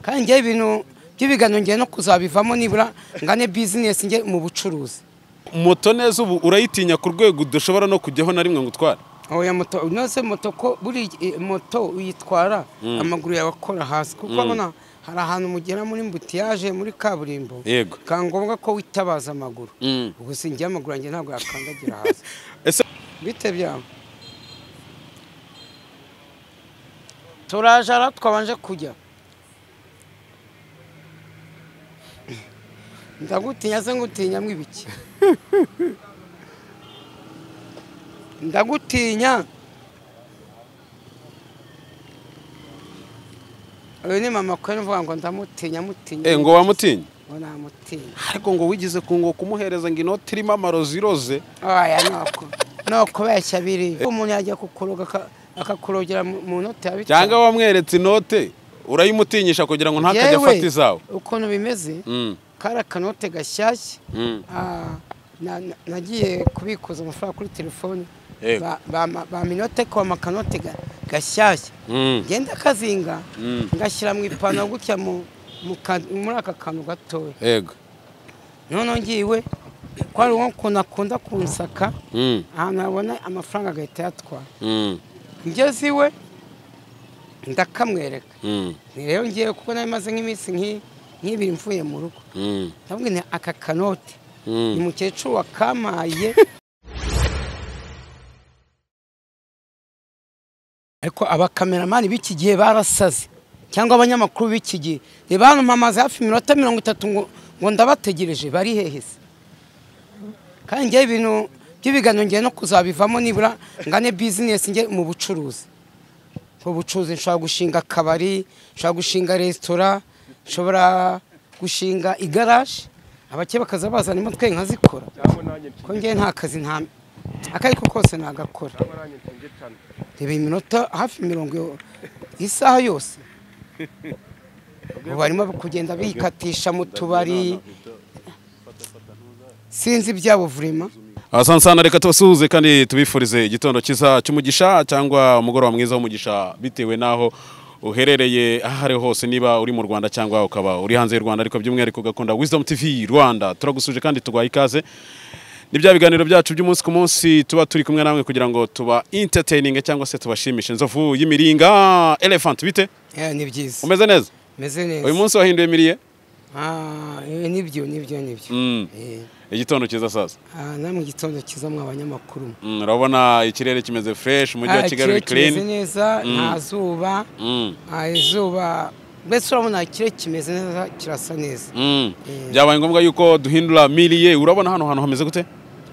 kandi ngiye ibintu by'ibigano ngiye no kuzabivamo nibura ngane business ngiye mu bucuruzi. Moto neza ubu urayitinya ku rwego udashobora no kujyaho na rimwe ngo utware? Oya moto nose moto ko buri moto uyitwara amaguru yawe akora hasi kuko abona hari ahantu mugera muri mbutiyaje muri kaburimbo kangombwa ko witabaza amaguru ubwo singiye amaguru yanjye ntabwo yakandagira hasi. Ese bite byawe turajara twabanje kujya ndagutinya se ngutinya mwibiki ndagutinya uyu ni mama ko mvuga ngo ndamutinya mutinya ngo wamutinya ngo namutinya ariko ngo wigize ngo kumuhereza ngo inoti irimo amarozi roze oya no kubeshya biri umuntu yajya kukuroga akakurogera mu note yabi cyangwa wamweretse inote urayimutinyisha kugira ngo ntakajya afata izawe ukuntu bimeze kara kanote gashyashya nagiye kubikuza amafaranga kuri telefone ba minote ko amakanote gashyashya ngenda kazinga ngashyira mu ipantaro gutya muri aka kantu gatoya yego none ngiwe ko ari uko nakunda kunsaka ahantu abona amafaranga agahita yatwara ngeze iwe ndakamwereka rero ngiye kuko nari maze nk'iminsi nk'ibiri mvuye mu rugo ndavuga nti aka kanote ni mukecuru wakamaye ariko abakameramani b'iki gihe barasaze cyangwa abanyamakuru b'iki gihe reba hano mpamaze hafi iminota 30 ngo ndabategereje bari hehese kandi ngiye ibintu by'ibigano ngiye no kuzabivamo nibura ngane business ngiye mu bucuruzi. Ubucuruzi nshobora gushinga akabari, nshobora gushinga restaurant, nshobora gushinga igaraje abake bakaza bazana imodoka nkazikora ko ngiye nta kazi nta akariko kose nagakora reba iminota hafi 40 isaha yose barimo kugenda bikatisha mu tubari sinzi byabo vrema. Asansana reka tubasuhuze kandi tubifurize igitondo cyiza cy'umugisha cyangwa umugoroba mwiza w'umugisha bitewe naho uherereye ahari hose niba uri mu Rwanda cyangwa ukaba uri hanze y'u Rwanda ariko by'umwihariko gakunda Wisdom TV Rwanda turagusuje kandi tugwaye ikaze nibya biganiro byacu by'umunsi ku munsi tuba turi kumwe namwe kugira ngo tuba entertaining cyangwa se tubashimishe nzovu y'imiringa elephant bite ni byiza umeze neza meze neza uyu munsi wahinduye miriye nibyo igitondo cyiza sasa namwe igitondo cyiza mw'abanyamakuru urabona ikirere kimeze fresh umujyi wa Kigali uri clean neza nta zuba izuba mbese urabona ikirere kimeze neza kirasa neza byabaye ngombwa yuko duhindura miliye urabona hano hantu hameze gute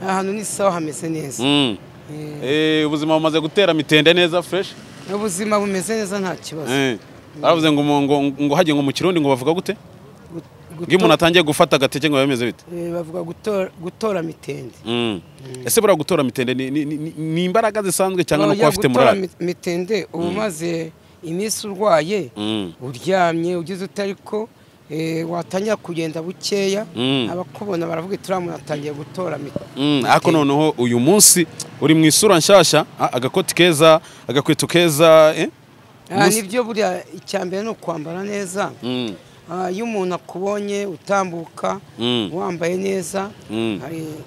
ahantu ni sawa hameze neza ubuzima bumaze gutera mitende neza fresh ubuzima bumeze neza nta kibazo baravuze ngo hagiye ngo mu Kirundi ngo bavuga gute ngi umuntu atangiye gufata agateke ngo bameze bite bavuga gutora mitende ese bura gutora mitende ni imbaraga zisanzwe cyangwa no kuba afite morale mitende umaze iminsi urwaye uryamye ugize utariko watangira kugenda bukeya abakubona baravuga turamuntu atangiye gutora mitende ariko noneho uyu munsi uri mu isura nshyashya agakoti keza agakweto keza nibyo buriya icyambere no kwambara neza iyo umuntu akubonye utambuka wambaye neza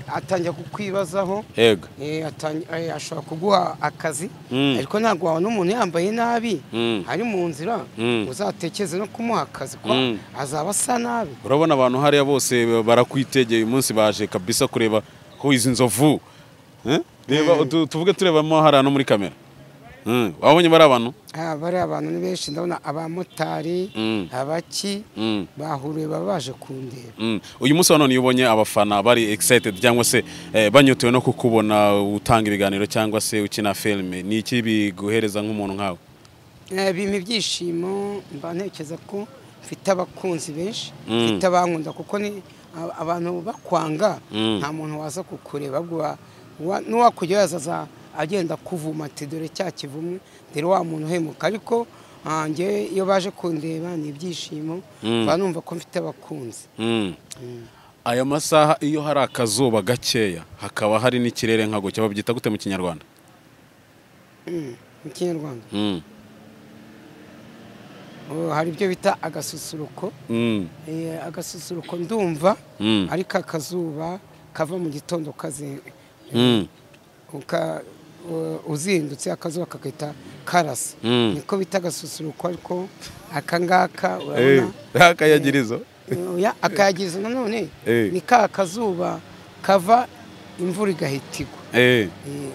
atangira kukwibazaho ashobora kuguha akazi ariko ntabwo wabona umuntu yambaye nabi ari mu nzira uzatekeze no kumuha akazi ko azaba asa nabi. Urabona abantu hariya bose barakwitegeye uyu munsi baje kabisa kureba ko izi nzovu reba tuvuge turebamo hariya no muri kamera wabonye bari abantu ni benshi ndabona abamotari abaki bahuriye babaje kundeba uyu munsi none ubonye abafana bari excited cyangwa se banyotewe no kukubona utanga ibiganiro cyangwa se ukina filme ni iki biguhereza nk'umuntu nkawe bimpa ibyishimo mba ntekereza ko mfite abakunzi benshi mfite abankunda kuko ni abantu bakwanga nta muntu waza kukureba n'uwakugeraza agenda kuvuma ati dore cya kivumwe dore wa muntu uhemuka ariko nge iyo baje kundeba ni ibyishimo numva ko mfite abakunzi. Aya masaha iyo hari akazuba gakeya hakaba hari n'ikirere nkago cyaba byita gute mu Kinyarwanda mu Kinyarwanda hari ibyo bita agasusuruko. Agasusuruko ndumva ariko akazuba kava mu gitondo kaze uzindutse akazuba kakita karasa niko bita agasusuruko. Ariko akangaka urabona akayagirizo akayagirizo nanone ni ka kazuba kava imvura igahitigwa.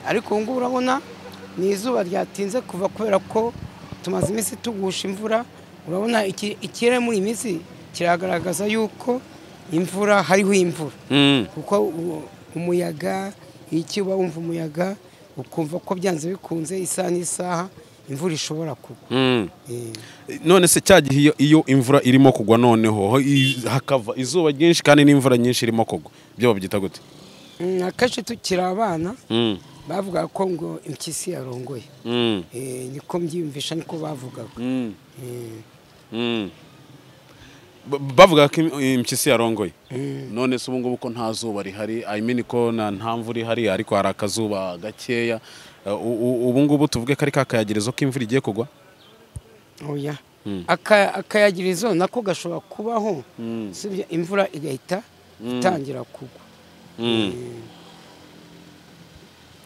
Ariko ubu ngubu urabona ni izuba ryatinze kuva kubera ko tumaze iminsi tugusha imvura. Urabona ikirere muri iyi minsi kiragaragaza yuko imvura hariho imvura kuko umuyaga iki uba wumva umuyaga ukumva ko byanze bikunze isaha n'isaha imvura ishobora kugwa. None se cyagihe iyo imvura irimo kugwa noneho hakava izuba ryinshi kandi n'imvura nyinshi irimo kugwa byo babyita gute? Akenshi tukiri abana bavuga ko ngo impyisi yarongoye. Niko mbyiyumvisha niko bavugaga. Bavuga ko impyisi yarongoye. None se ubu ngubu ko nta zuba rihari, I mean ko nta mvura ihari ariko hari akazuba gakeya, ubu ngubu tuvuge ko ari kakayagirizo k'imvura igiye kugwa? Oya, akayagirizo nako gashobora kubaho sibyo imvura igahita itangira kugwa.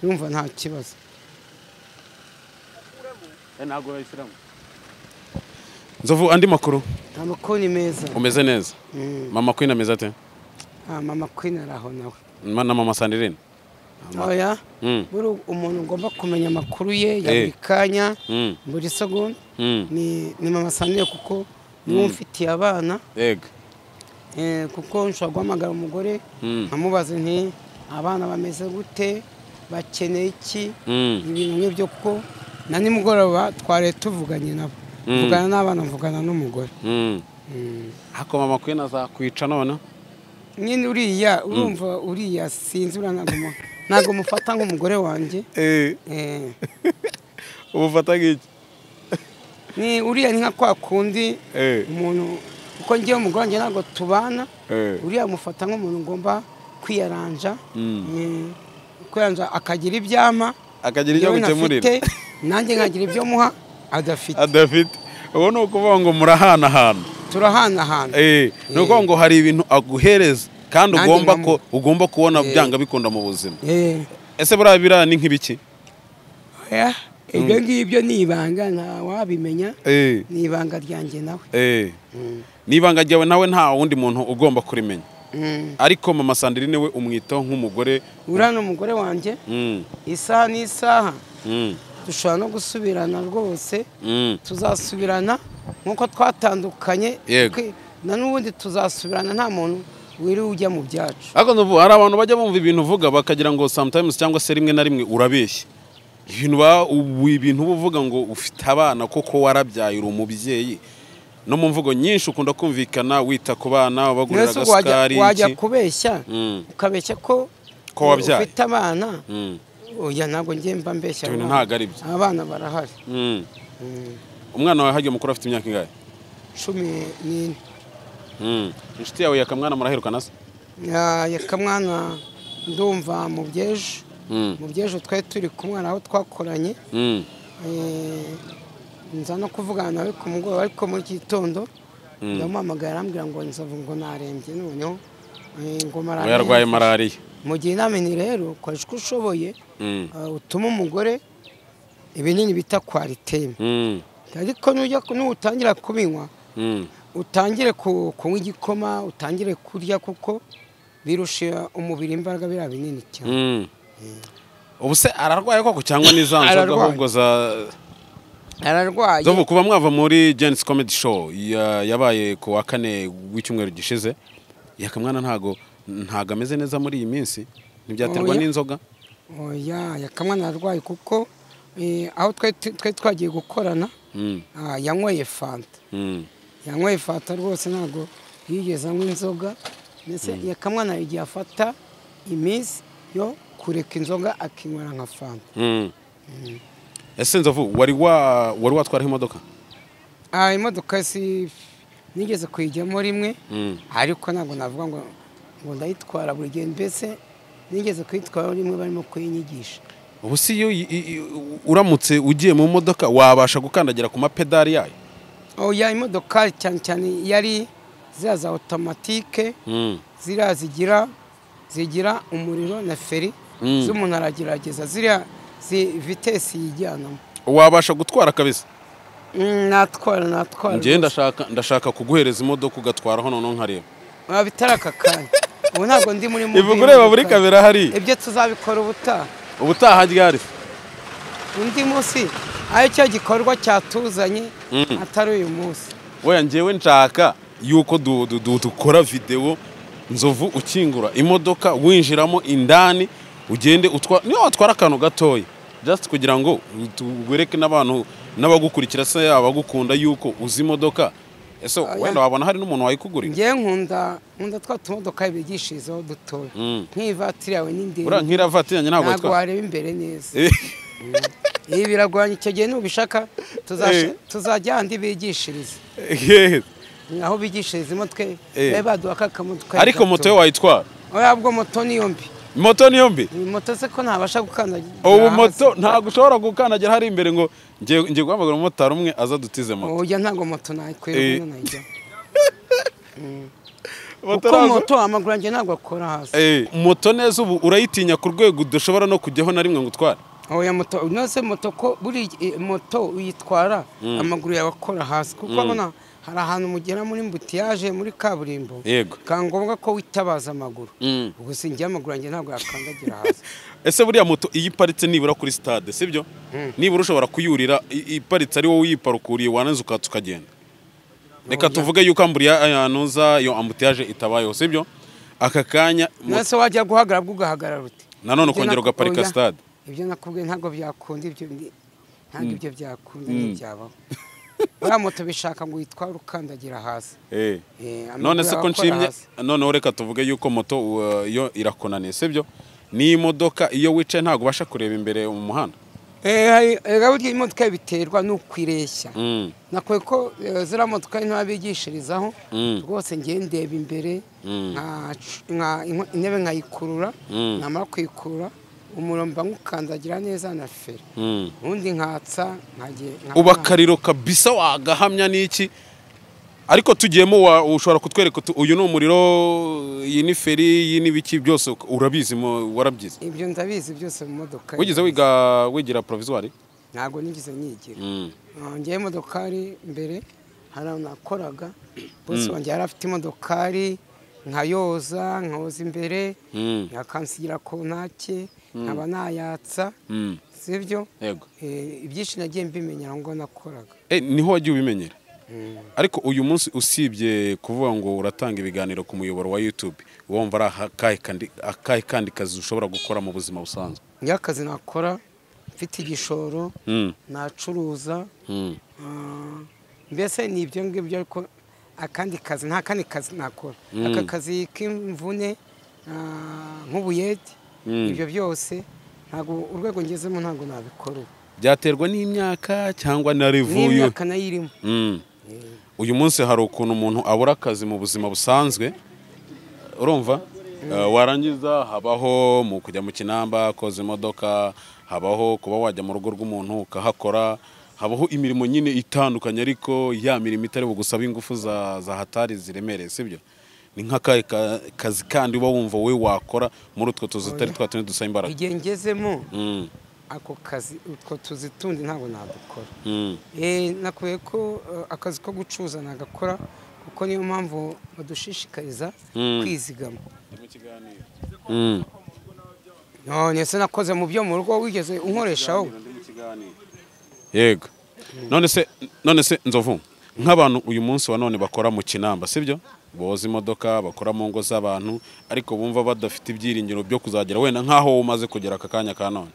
Yumva nta kibazo. Ntago bayisiramo. Nzovu, andi makuru? Amakuru ni meza. Umeze neza? Mama Queen ameze ate? Mama Queen araho nawe. Na Mama Sandrine? Oya, buri umuntu ngomba kumenya amakuru ye ya buri kanya buri segonda ni Mama Sandrine kuko niwe mfitiye abana. Yego. Kuko nshobora guhamagara umugore nkamubaza nti abana bameze gute, bakeneye iki, ibintu nk'ibyo kuko na nimugoroba tware tuvuganye nabo. Mvugana n'abana, mvugana n'umugore. Ako Mama Queen azakwica none? Nyine uriya urumva uriya sinzi ntago mufata nk'umugore wanjye. Ubufata nk'iki? Ni uriya ni nka kwa kundi umuntu uko ngiye umugore wanjye ntago tubana. Uriya mufata nk'umuntu ngomba kwiyaranja. Kwiyaranja akagira ibyama, akagira ibyo gukemurira. Nanjye nkagira ibyo muha adafite. Ubu ni ukuvuga ngo murahanahana. Turahanahana. Ni ukuvuga ngo hari ibintu aguhereza kandi ugomba kubona byanga bikunda mu buzima. Ese buriya ni nk'ibiki? Ibyo ngibyo ni ibanga nta wabimenya. Ni ibanga ryanjye nawe. Ni ibanga ryawe nawe nta wundi muntu ugomba kurimenya. Ariko Mama Sandrine we umwitaho nk'umugore. Uriya ni umugore wanjye. Isaha n'isaha dushobora no gusubirana rwose. Tuzasubirana nk'uko twatandukanye. Na n'ubundi tuzasubirana nta muntu wiri ujya mu byacu. Ariko n'ubu hari abantu bajya bumva ibintu uvuga bakagira ngo sometimes cyangwa se rimwe na rimwe urabeshya. Ibintu uvuga ngo ufite abana koko warabyaye uri umubyeyi. No mu mvugo nyinshi ukunda kumvikana wita ku bana bagurira gasukari. Wajya kubeshya ukabeshya ko wabyaye ufite abana. Oya ntabwo ngiye mba mbeshya. Ntabwo ari byo. Abana barahari. Umwana wawe hagiye mukuru afite imyaka ingahe? 14. Inshuti yawe Yakamwana muraherukana se? Yakamwana ndumva mu byejo. Mu byejo twari turi kumwe aho twakoranye. Nza no kuvugana nawe ku mugoroba ariko muri gitondo ndamuhamagara arambwira ngo nzavu ngo narembye noneho ngo malaria. Yarwaye malaria. Mu gihe namenye rero kwaje ko ushoboye utuma umugore ibinini bita kwariteme. Ariko n'utangira kubinywa utangire kunywa igikoma, utangire kurya kuko birusha umubiri imbaraga bira binini cyane. Ubu se ararwaye koko cyangwa nizanzo ahubwo za ararwaye? Zo kuva mwava muri Jen's Comedy Show yabaye ku wa 4 w'icyumweru gishize, Yakamwana ntago ameze neza muri iyi minsi, ntibyaterwa n'inzoga? Oya, Yakamwana ararwaye kuko aho twe twagiye gukorana yanyweye fanta. Yanyweye fanta rwose ntago yigeze anywa inzoga. Mbese Yakamwana igiye afata iminsi yo kureka inzoga akinywera nka fanta. Ese Nzovu wari watwara imodoka? Imodoka si nigeze kuyijyamo rimwe ariko ntabwo navuga ngo ndayitwara buri gihe. Mbese nigeze kuyitwara rimwe barimo kuyinyigisha. Ubu si yo uramutse ugiye mu modoka wabasha gukandagira ku mapedali yayo? oya imodoka cyane cyane yari ziriya za otomatike ziriya zigira umuriro na feri z'umuntu aragerageza ziriya vitesi yijyanamo. wabasha gutwara kabisa? natwara njye ndashaka kuguhereza imodoka ugatwaraho noneho nkareba. bitari aka kanya ubu ntabwo ndi muri mubi. ivuga ureba muri kamera hari ibyo tuzabikora ubutaha ryari? undi munsi ari cyo gikorwa cyatuzanye atari uyu munsi. weya njyewe nshaka yuko dukora video Nzovu ukingura imodoka winjiramo indani ugende niyo watwara akantu gatoya just kugira ngo tuwereke n'abantu n'abagukurikira se abagukunda yuko uzi imodoka. ese wenda wabona hari n'umuntu wayikugurira? ngiye nkunda twa tumodoka bigishirizaho dutoya nk'ivatiri yawe n'indege. ura nk'iravatiri ntabwo wareba imbere neza. ibi biragwanya icyo gihe nubishaka tuzajya handi bigishiriza aho bigishiriza imodoka baduha kakamodoka. ariko moto yo wayitwara? oya bwo moto niyo mbi. moto niyo mbi? moto se ko ntabasha gukandagira. ubu moto ntabwo ushobora gukandagira hari imbere ngo ngiye guhamagara umumotari umwe aza dutize moto. oya ntabwo moto nayikwiriye najya kuko moto amaguru yanjye ntabwo akora hasi. moto neza ubu urayitinya ku rwego udashobora no kujyaho na rimwe ngo utware? oya moto nose moto ko buri moto uyitwara amaguru yawe akora hasi kuko abona hari ahantu mugera muri mbutiyaje muri kaburimbo kangombwa ko witabaza amaguru. ubwo sinjye amaguru yanjye ntabwo yakandagira hasi. ese buriya moto iyo iparitse nibura kuri stade sibyo nibura ushobora kuyurira iparitse ari wowe uyiparukuriye wananze ukagenda? reka tuvuge yuko amburiyanuza iyo ambutiyaje itabayeho sibyo aka kanya nase wajya guhagarara ugahagarara uti nanone ukongera ugaparika stade. ibyo nakubwiye ntabwo byakunda ntabwo ibyo byakunda n'ibyabaho. buriya moto bishaka ngo uyitware ukandagira hasi. none se ko nshimye noneho reka tuvuge yuko moto yo irakonaniye sibyo n'imodoka iyo wicaye ntabwo ubasha kureba imbere mu muhanda? burya imodoka biterwa n'ukwireshya. nakwiye ko ziriya modoka ntibabigishirizaho rwose ngiye ndeba imbere intebe nkayikurura namara kuyikurura umuromba nkukandagira neza na feri ubundi nkatsa uba akariro kabisa wagahamya n'iki. ariko tugiyemo ushobora kutwereka uyu ni umuriro iyi ni feri iyi ni biki byose urabizi warabyize? ibyo ndabizi byose mu modoka. wigeze wigira provisoire? ntabwo nigeze nyigira. ngiye imodokari mbere hari nakoraga bose wanjye yari afite imodokari nkayoza imbere yakansigira kontake nkaba nayatsa sibyo. ibyinshi nagiye mbimenya ngo nakoraga. niho wagiye ubimenyera? ariko uyu munsi usibye kuvuga ngo uratanga ibiganiro ku muyoboro wa YouTube wumva ari akahe kandi kazi ushobora gukora mu buzima busanzwe? akazi nakora mfite igishoro nacuruza mbese ni ibyo ngibyo ariko akandi kazi nta kandi kazi nakora. aka kazi k'imvune nk'ubuyede ibyo byose ntabwo urwego ngezemo ntabwo nabikora. byaterwa n'imyaka cyangwa na revuyo? n'imyaka nayo irimo. uyu munsi hari ukuntu umuntu abura akazi mu buzima busanzwe urumva warangiza habaho mu kujya mu kinamba koza imodoka, habaho kuba wajya mu rugo rw'umuntu ukahakora, habaho imirimo nyine itandukanye ariko ya mirimo itari bugusaba ingufu za hatari ziremereye sibyo? ni nk'akahe kazi kandi uba wumva we wakora muri utwo tuzi tutari twatundi dusaba imbaraga? igihe ngezemo ako kazi utwo tuzi tundi ntabwo nadukora. nakwiye ko akazi ko gucuruza nagakora kuko niyo mpamvu badushishikariza kwizigama. none se nakoze mu byo mu rugo wigeze unkoreshaho? yego. none se Nzovu nk'abantu uyu munsi wa none bakora mu kinamba sibyo boza imodoka bakora mu ngo z'abantu ariko bumva badafite ibyiringiro byo kuzagera wenda nk'aho umaze kugera aka kanya ka none,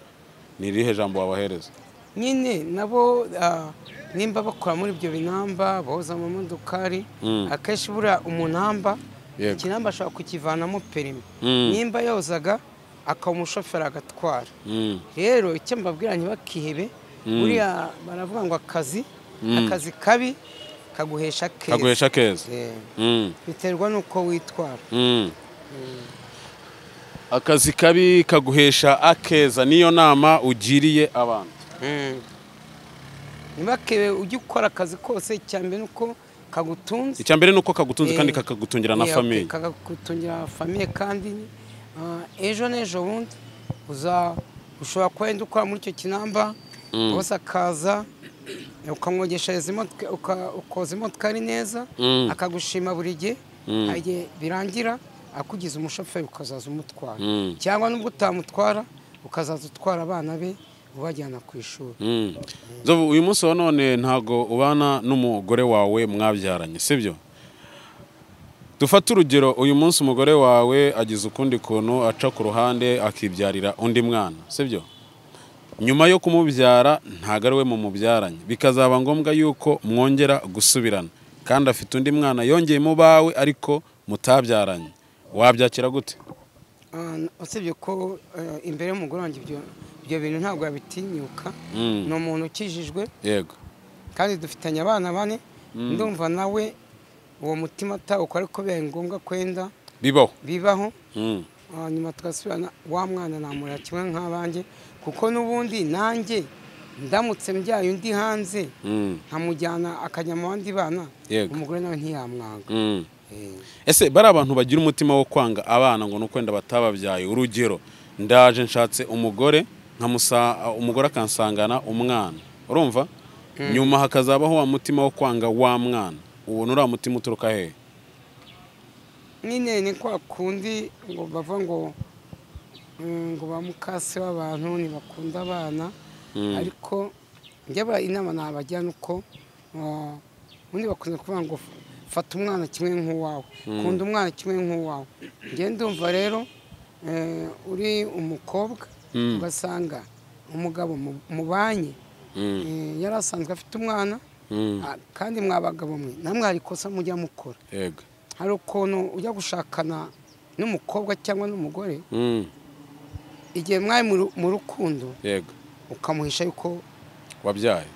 ni irihe jambo wabahereza? nyine nabo nimba bakora muri ibyo binamba boza mu modokari akenshi buriya umunamba ikinamba ashobora kukivanamo perimi nimba yozaga akaba umushoferi agatwara. rero icyo mbabwira ntibakihebe buriya baravuga ngo akazi kabi kaguhesha keza. biterwa n'uko witwara. akazi kabi kaguhesha akeza niyo nama ugiriye abantu? ntibakebe ujye ukora akazi kose cyambere nuko kagutunze icyambere nuko kagutunze kandi kakagutungira na famille kakagutungira famille kandi ejo n'ejo bundi ushobora kwenda ukora muri icyo kinamba bose akaza ukamwogeshereza ukoza imodoka ari neza akagushima buri gihe igihe birangira akugize umushoferi ukazaza umutwara cyangwa nubwo utamutwara ukazaza utwara abana be ubajyana ku ishuri. Uyu munsi wa none ntago ubana n'umugore wawe mwabyaranye sibyo? Dufata urugero uyu munsi umugore wawe agize ukundi kuntu aca ku ruhande akibyarira undi mwana sibyo? Nyuma yo kumubyara ntago ari we mu mubyaranye bikazaba ngombwa yuko mwongera gusubirana kandi afite undi mwana yongeye mu bawe ariko mutabyaranye, wabyakira gute? Usibye ko imbere y'umugore wanjye ibyo bintu ntabwo yabitinyuka, ni umuntu ukijijwe yego kandi dufitanye abana bane, ndumva nawe uwo mutima atawuko ariko bibaye ngombwa kwenda bibaho nyuma tugasubirana wa mwana namurera kimwe nk'abanjye kuko n'ubundi nanjye ndamutse mbyaye undi hanze nkamujyana akajya mu bandi bana umugore nawe ntiyamwanga. Ese bari abantu bagira umutima wo kwanga abana ngo nukwenda batababyaye, urugero ndaje nshatse umugore umugore akansangana umwana urumva nyuma hakazabaho wa mutima wo kwanga wa mwana, uwo nura mutima uturuka he? Nyine ni kwa kundi ngo bava ngo bamukase w'abantu ntibakunda abana ariko njyaba inama nabajyana uko ubundi bakunze kuvuga ngo fata umwana kimwe nk'uwawe, kunda umwana kimwe nk'uwawe. Njye ndumva rero uri umukobwa ugasanga umugabo mubanye yari asanzwe afite umwana kandi mwabagabo mwe namwe hari ikosa mujya mukora. Hari ukuntu ujya gushakana n'umukobwa cyangwa n'umugore igihe mwari mu rukundo ukamuhisha yuko wabyaye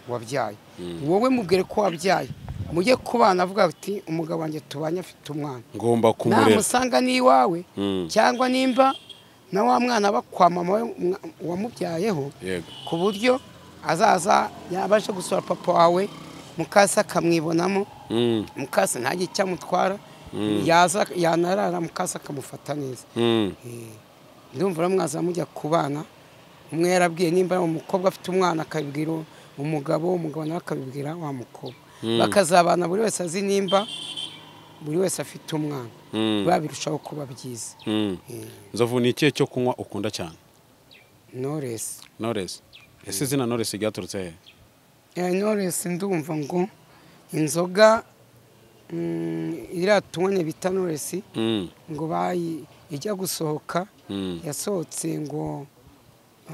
wowe mubwire ko wabyaye mujye kubana avuga ati umugabo wanjye tubanye afite umwana ngomba kumurera namusanga n'iwawe cyangwa nimba na wa mwana bakwa mama wamubyayeho ku buryo azaza yabaje gusura papa wawe mukasa akamwibonamo mukasa ntajye cyamutwara yaza yanarara mukasa akamufata neza. Ndumva mwaza mujya kubana umwe yarabwiye nimba umukobwa afite umwana akabibwira umugabo nawe akabibwira wa mukobwa bakazabana buri wese azi nimba buri wese afite umwana babirushaho kuba byiza. Nzovu ni ikihe cyo kunywa ukunda cyane? Knowless. Ese izina Knowless ryaturutse he? Knowless ndumva ngo inzoga iratunywe bita Knowless ngo ijya gusohoka yasohotse ngo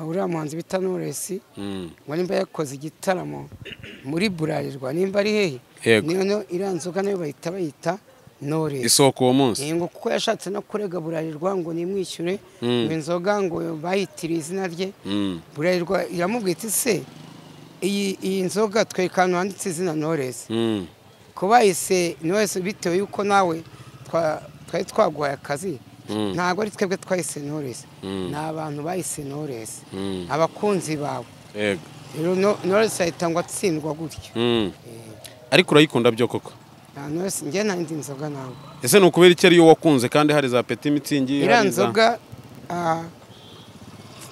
uriya muhanzi bita Knowless ngo nimba yakoze igitaramo muri Burarirwa nimba ari hehe niyo iriya nzoga nayo bayita Knowless isoko uwo munsi ngo kuko yashatse no kurega Burarirwa ngo nimwishyure ngo inzoga ngo bayitiriye izina rye. Burarirwa iramubwira iti se iyi nzoga twerekana handitse izina Knowless ko bayise Knowless bitewe yuko nawe twari twaguhaye akazi ntabwo ari twebwe twahise Knowless ni abantu bahise Knowless abakunzi bawe rero Knowless ahita ngo atsindwa gutyo. Ariko urayikunda byo koko? Knowless njye nandi nzoga nawe. Ese ni ukubera iki ariyo wakunze kandi hari za Petit Mitsingi? Iriya nzoga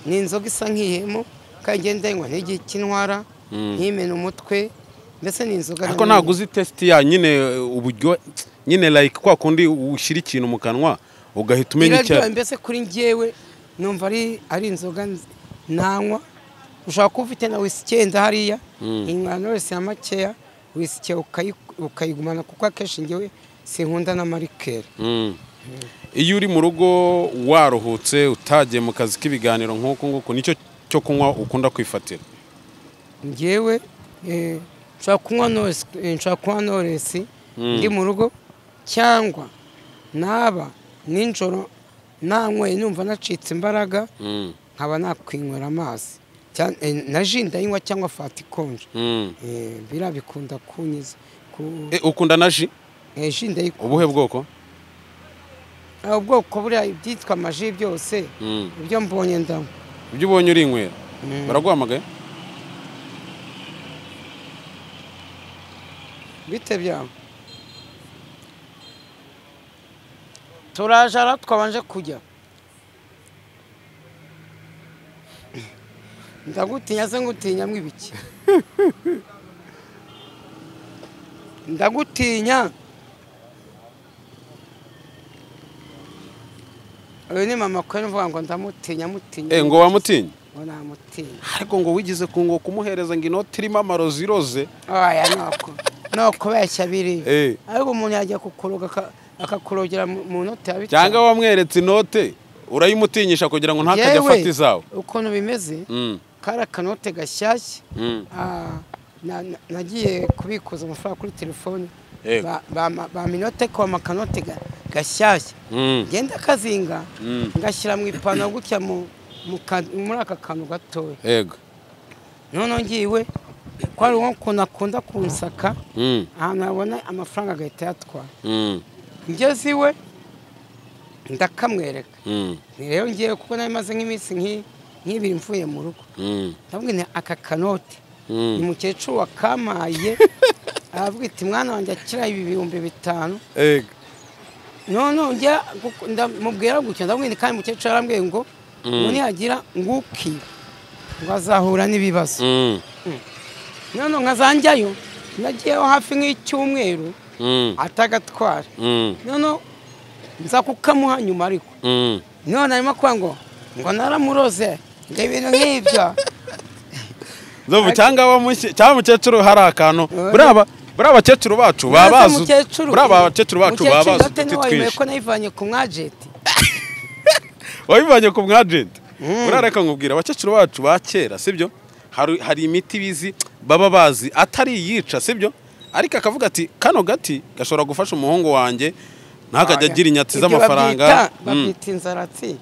ni inzoga isa nk'ihemo kandi ngenda ngo ntige kinwara nkimena umutwe mbese ni inzoga. Ariko ntabwo uzi test ya nyine uburyo nyine like kwa kundi ushyira ikintu mu kanwa ugahita umenya icyo mbese kuri njyewe numva ari inzoga nanywa. Ushaka kuba ufite na whisky hariya ingano wese ya makeya whisky ukayigumana kuko akenshi njyewe sinkunda na marikeri. Iyo uri mu rugo waruhutse utagiye mu kazi k'ibiganiro nk'uko nicyo cyo kunywa ukunda kwifatira? Njyewe nshaka kunywa Knowless ndi mu rugo cyangwa naba ninjoro nanyweye numva nacitse imbaraga nkaba nakwinywera amazi na ji ndayinywa cyangwa fata ikonje birabikunda kunyiza. Ukunda na ji? Ji ndayikunda. Ubuhe bwoko? Ubwoko buriya ibyitwa amaji byose ibyo mbonye ndanywa. Ibyo ubonye urinywera baraguhamagaye? bite byawe turajara twabanje kujya ndagutinya se ngutinya mwibiki ndagutinya uyu ni mama ko mvuga ngo ndamutinya mutinya ngo wamutinya ngo namutinya ariko ngo wigize ngo kumuhereza ngo inoti irimo amarozi iroze oya noko beshya biri ariko umuntu yajya kukuroga akakurogera mu noti ya bitanu cyangwa wamweretse inote urayimutinyisha kugira ngo ntakajya afata izawe ukuntu bimeze kara kanote gashyashya nagiye kubikuza amafaranga kuri telefone ba minote ko amakanote gashyashya ngenda kazinga ngashyira mu ipantaro gutya muri aka kantu gatoya yego none ngiwe ko ari ukuntu akunda kunsaka ahantu abona amafaranga agahita yatwara ngeze iwe ndakamwereka rero ngiye kuko nari maze nk'iminsi nk'ibiri mvuye mu rugo ndavuga nti aka kanote ni mukecuru wakamaye aravuga iti mwana wanjye akira ibi 5,000 none njya ndamubwira gutyo ndavuga nti kandi mukecuru arambwiye ngo nihagira nguki ngo azahura n'ibibazo none nkazanjyayo nagiyeho hafi nk'icyumweru atagatwara none nza kukamuha nyuma ariko none arimo kuvuga ngo naramuroze ngo ibintu nk'ibyo cyangwa mukecuru hari akantu buriya abakecuru bacu baba bazi buriya abakecuru bacu baba bazi uduti twinshi ko nayivanye ku mwajenti wayivanye ku mwajenti buriya reka nkubwira abakecuru bacu ba kera sibyo hari imiti bizi baba bazi atari yica sibyo ariko akavuga ati kano gati gashobora gufasha umuhungu wanjye ntakajya agira inyatsi z'amafaranga babyita inzaratsi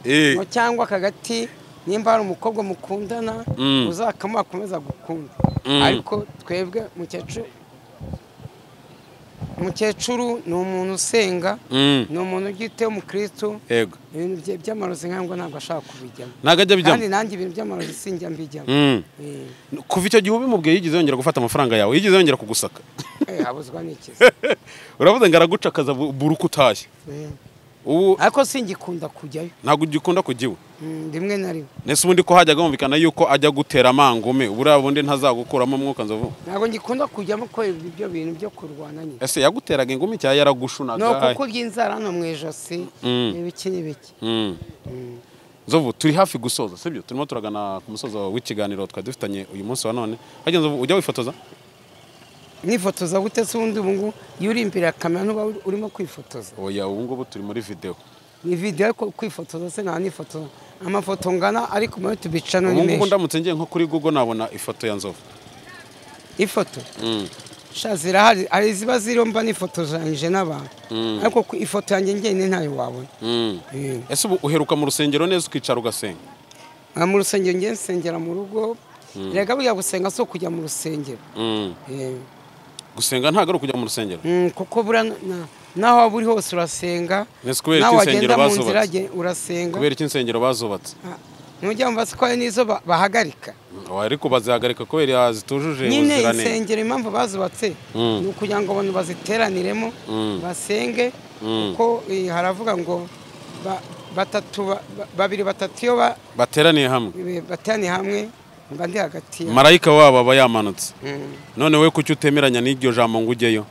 cyangwa akagati nimba hari umukobwa mukundana uzakamuha akomeza gukunda ariko twebwe umukecuru ni umuntu usenga ni umuntu ugite umukristo ibintu by'amarozi ntabwo ashaka kubijyamo ntabwo ajya bijyamo kandi nanjye ibintu by'amarozi sinjya mbijyamo kuva icyo gihe ubimubwiye yigeze yongera gufata amafaranga yawe yigeze yongera kugusaka habuzwa n'ikizi uravuze ngo aragucakaza buri uko utashye ariko singikunda kujyayo ntabwo ugikunda kujya iwe rimwe na rimwe nese ubundi ko hajyaga humvikana yuko ajya gutera amangume buriya bundi ntazagukuramo umwuka nzovu ntabwo ngikunda kujyamo ko ibyo bintu byo kurwana nyine ese yaguteraga ingumi cyangwa yaragushunaga no kuko ry'inzara no mu ijosi ibiki n'ibiki Nzovu turi hafi gusoza sibyo turimo turagana ku musozo w'ikiganiro twadufitanye uyu munsi wa none hajya Nzovu ujya wifotoza nifotoza gute se ubundi ubu iyo uri imbere ya kamera ntuba urimo kwifotoza oya ubu ngubu turi muri video ni video ariko kwifotoza se nta nifotoza amafoto ngana ariko muri tubicano ni menshi ubu ndamutse ngiye nko kuri Google nabona ifoto ya Nzovu ifoto shazira hari ziba ziriho mba nifotozanyije n'abantu ariko ifoto yanjye njyenyine ntayo wabona ese ubu uheruka mu rusengero neza ukicara ugasenga mu rusengero ngiye nsengera mu rugo rega burya gusenga so kujya mu rusengero gusenga ntabwo ari ukujya mu rusengero kuko bura naho waba uri hose urasenga naho wagenda mu nzira urasenga kubera iki insengero bazubatse ntujya mva ko hari n'izo bahagarika ariko bazihagarika kubera zitujuje ubuziranenge nyine insengero impamvu bazubatse ni ukugira ngo abantu baziteraniremo basenge kuko haravuga ngo babiri batatu iyo bateraniye hamwe mba ndi hagati ya marayika wabo aba yamanutse none we kuki utemeranya n'iryo jambo ngo ujyeyo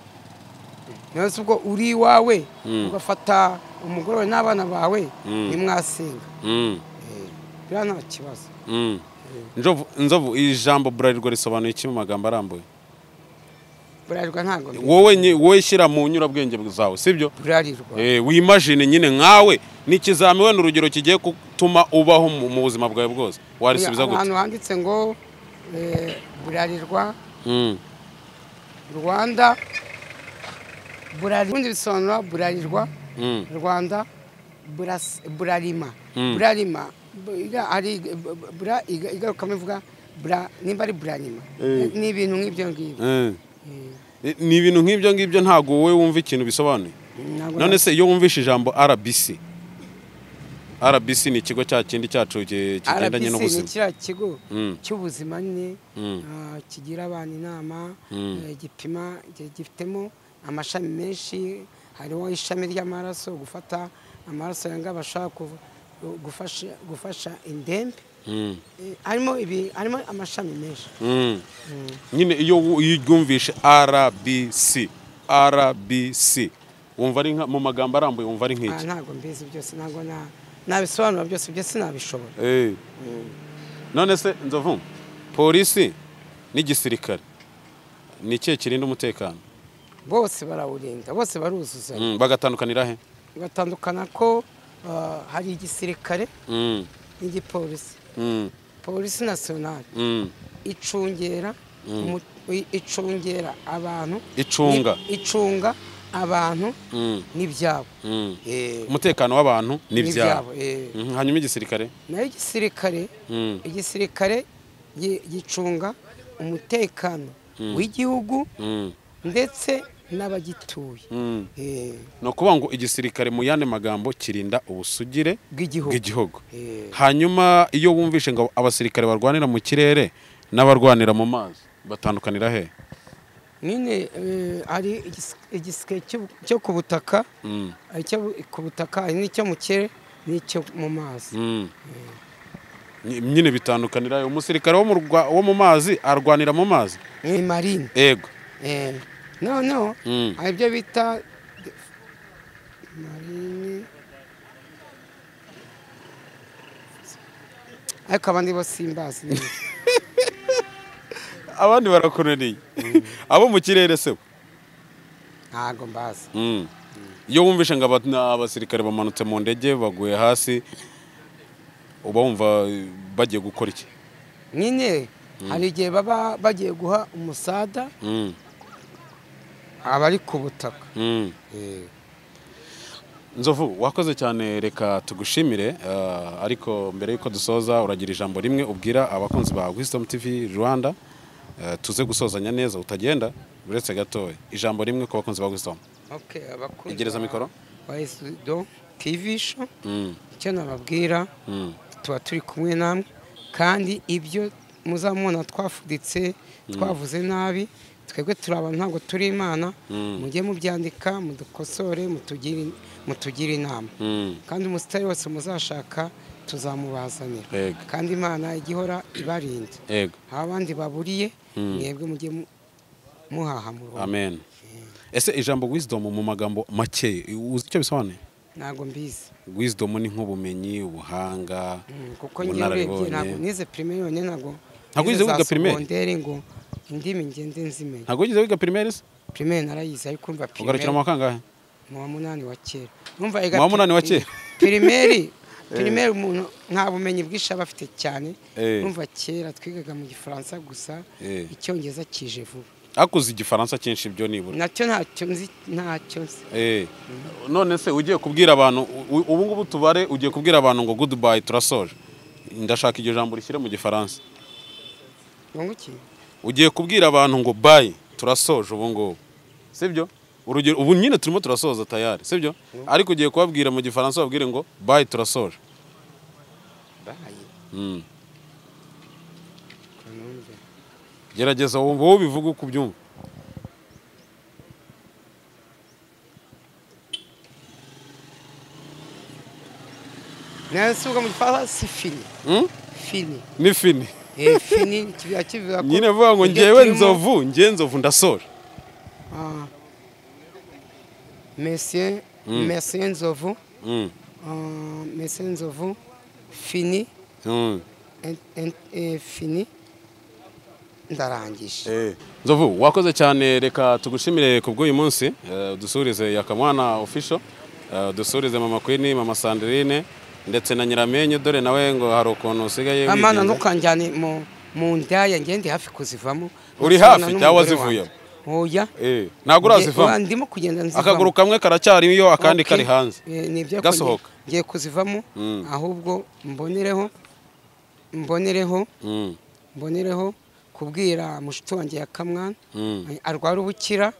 nose ubwo uri iwawe ugafata umugore wawe n'abana bawe nimwasenga biriya nta kibazo Nzovu iri jambo burarirwa risobanuye iki mu magambo arambuye burarirwa ntabwo wowe shyira mu nyurabwenge zawe sibyo burarirwa wimagine nyine nkawe n'ikizami wenda urugero kigiye gutuma ubaho mu buzima bwawe bwose warisubiza gute ahantu handitse ngo burarirwa Rwanda burarirwa bisobanura burarirwa Rwanda burarima ari igarukamo ivuga nimba ari burarima ni ibintu nk'ibyo ngibyo ni ibintu nk'ibyo ngibyo ntabwo wowe wumva ikintu bisobanuye none se iyo wumvishe ijambo RBC RBC ni ikigo cya kindi cyacu kigendanye n'ubuzima. RBC ni kiriya kigo cy'ubuzima nyine kigira abantu inama, gipima, gifitemo amashami menshi. Hariho ishami ry'amaraso, gufata amaraso yanga bashaka gufasha indembe. Harimo amashami menshi. Nyine iyo uyumvishe RBC wumva ari mu magambo arambuye, wumva ari nk'iki? Ntago mbizi byose, ntago nabisobanura byose sinabishobora. None se Nzovu, polisi n'igisirikare ni ikihe kirinda umutekano? Bose barawurinda, bose baruzuzanya. Bagatandukanira he? Batandukana ko hari igisirikare n'igipolisi. Polisi nationale icungera abantu, icunga abantu n'ibyabo, umutekano w'abantu n'ibyabo. Hanyuma igisirikare nayo igisirikare gicunga umutekano w'igihugu ndetse n'abagituye. No kuvuga ngo igisirikare mu yane magambo kirinda ubusugire bw'igihugu. Hanyuma iyo wumvishe ngo abasirikare barwanira mu kirere n'abarwanira mu mazi batandukanira he? Nyine ari igisirikare cyo ku butaka, icyo ku butaka, n'icyo mu kirere n'icyo mu mazi. Nyine bitandukanira. Umusirikare wo mu mazi arwanira mu mazi, ni marine. Yego. No hari ibyo bita marine, ariko abandi bo simbazi. Abandi barakunaniye. Abo mu kirere se ntago mbazi. Iyo wumvishe ngo abasirikare bamanutse mu ndege baguye hasi, uba wumva bagiye gukora iki? Nyine hari igihe baba bagiye guha umusada abari ku butaka. Nzovu, wakoze cyane, reka tugushimire. Ariko mbere yuko dusoza, uragira ijambo rimwe ubwira abakunzi ba Wisdom TV Rwanda, tuze gusozanya neza, utagenda uretse gatoya. Ijambo rimwe ku bakunzi ba Wisdom. Abakunzi igereza mikoro wa Wisdom TV show, icyo nababwira, tuba turi kumwe namwe, kandi ibyo muzamubona twafuditse, twavuze nabi, twebwe turi abantu, ntabwo turi Imana. Mujye mubyandika, mudukosore, mutugire inama, kandi umusitari wose muzashaka tuzamubazanira, kandi Imana igihora ibarinda. Abandi baburiye mwebwe mujye muhaha mu Rwanda. Amen. Ese ijambo wisdom mu magambo make uzi icyo bisobanuye? Ntago mbizi. Wisdom ni nk'ubumenyi, ubuhanga, kuko ngewe ntabwo nize primaire yone, ntago wize wiga primaire, secondaire ngo indimi ngende nzimenya. Ntago wize wiga primaire se? Primaire narayize, ariko umva primaire ugarukira mu kangahe? Mu wa 8 wa kera. Umva mu wa 8 wa kera primaire umuntu nta bumenyi bwisha bafite cyane. Umva kera twigaga mu Gifaransa gusa, Icyongereza kije vuba. Akuzi Igifaransa cyinshi byo nibura. Nacyo ntacyo nzi. None se ugiye kubwira abantu ubu ngubu tubare, ugiye kubwira abantu ngo goodbye turasoje, ndashaka iryo jambo rishyire mu Gifaransa. Ngo iki? Ugiye kubwira abantu ngo bye turasoje ubu ngubu, sibyo? Urugero ubu nyine turimo turasoza tayari, sibyo? Ariko ugiye kubabwira mu Gifaransa babwire ngo bye turasoje. Bye. Gerageza wowe bivuga uko byumva. Nasuka mu Gifaransa si fini. Fini. Ni fini. Fini kivuga ko nyine vuga ngo ngewe Nzovu ndasoje. Monsieur Nzovu. Monsieur Nzovu fini. Fini. Ndarangije. Nzovu, wakoze cyane, reka tugushimire ku bw'uyu munsi. Dusurize Yakamwana official, dusurize Mama Queen, Mama Sandrine ndetse na Nyiramenyo, dore nawe ngo hari ukuntu usigaye wigenza. Amana ntukanjyane mu ndaya, ngende hafi kuzivamo. Uri hafi cyangwa zivuye? Oya. Ntago urazivamo. Ndimo kugenda nzivamo. Akaguru kamwe karacyari iyo akandi kari hanze. Nibyo gasohoka. Ngiye kuzivamo, ahubwo mbonereho kubwira mushiki wanjye ya Kamwana arwara ubukira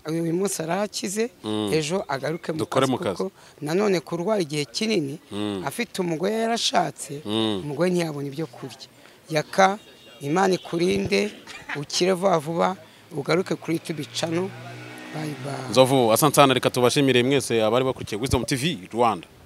uyu munsi arakize ejo agaruke mu kazi kuko nanone kurwara igihe kinini afite umugore yarashatse umugore ntiyabona ibyo kurya yaka Imana ikurinde ukire vuba ugaruke kuri YouTube channel. Bye bye. Nzovu asante sana, reka tubashimire mwese abari bakurikiye Wisdom TV Rwanda.